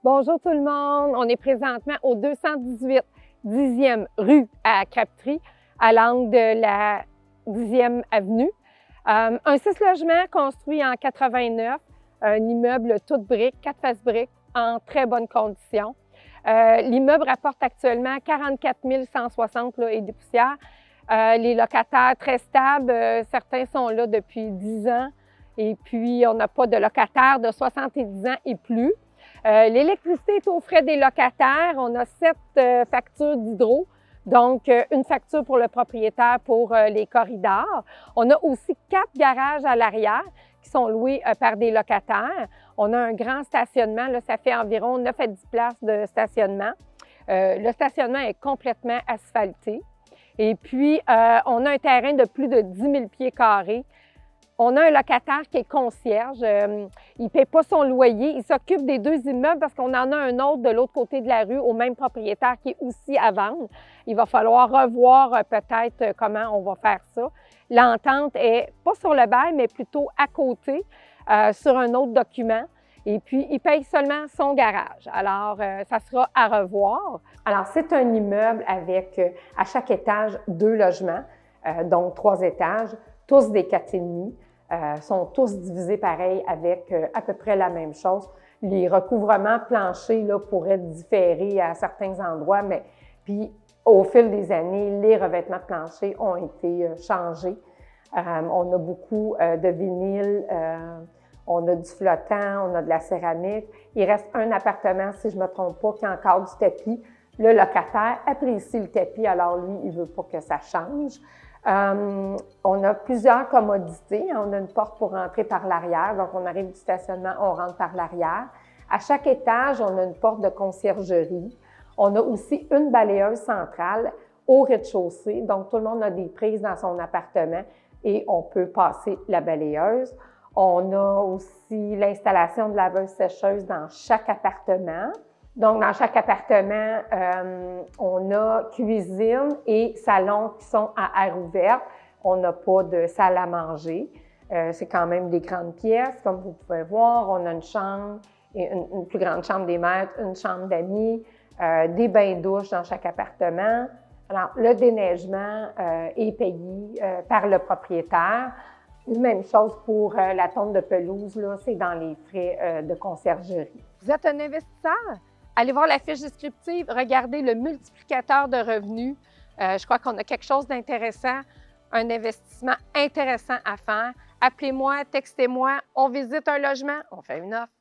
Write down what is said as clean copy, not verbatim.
Bonjour tout le monde, on est présentement au 218 10e rue à Crabtree, à l'angle de la 10e avenue. Un 6 logements construit en 89, un immeuble toute brique, 4 faces briques, en très bonnes conditions. L'immeuble rapporte actuellement 44 160 et des poussières. Les locataires très stables, certains sont là depuis 10 ans et puis on n'a pas de locataires de 70 ans et plus. L'électricité est aux frais des locataires. On a 7 factures d'hydro, donc une facture pour le propriétaire pour les corridors. On a aussi 4 garages à l'arrière qui sont loués par des locataires. On a un grand stationnement, là, ça fait environ 9 à 10 places de stationnement. Le stationnement est complètement asphalté. Et puis, on a un terrain de plus de 10 000 pieds carrés. On a un locataire qui est concierge. Il ne paie pas son loyer. Il s'occupe des 2 immeubles parce qu'on en a un autre de l'autre côté de la rue au même propriétaire qui est aussi à vendre. Il va falloir revoir peut-être comment on va faire ça. L'entente est pas sur le bail, mais plutôt à côté, sur un autre document. Et puis, il paye seulement son garage. Alors, ça sera à revoir. Alors, c'est un immeuble avec, à chaque étage, 2 logements, donc 3 étages, tous des 4,5. Sont tous divisés pareil avec à peu près la même chose. Les recouvrements planchers là, pourraient différer à certains endroits, mais puis au fil des années, les revêtements planchers ont été changés. On a beaucoup de vinyle, on a du flottant, on a de la céramique. Il reste un appartement, si je ne me trompe pas, qui a encore du tapis. Le locataire apprécie le tapis, alors lui, il ne veut pas que ça change. On a plusieurs commodités. On a une porte pour rentrer par l'arrière. Donc, on arrive du stationnement, on rentre par l'arrière. À chaque étage, on a une porte de conciergerie. On a aussi une balayeuse centrale au rez-de-chaussée. Donc, tout le monde a des prises dans son appartement et on peut passer la balayeuse. On a aussi l'installation de laveuse-sécheuse dans chaque appartement. Donc, dans chaque appartement, on a cuisine et salon qui sont à air ouverte. On n'a pas de salle à manger. C'est quand même des grandes pièces, comme vous pouvez voir. On a une chambre, une plus grande chambre des maîtres, une chambre d'amis, des bains-douches dans chaque appartement. Alors, le déneigement est payé par le propriétaire. Même chose pour la tonte de pelouse, là, c'est dans les frais de conciergerie. Vous êtes un investisseur? Allez voir la fiche descriptive, regardez le multiplicateur de revenus. Je crois qu'on a quelque chose d'intéressant, un investissement intéressant à faire. Appelez-moi, textez-moi, on visite un logement, on fait une offre.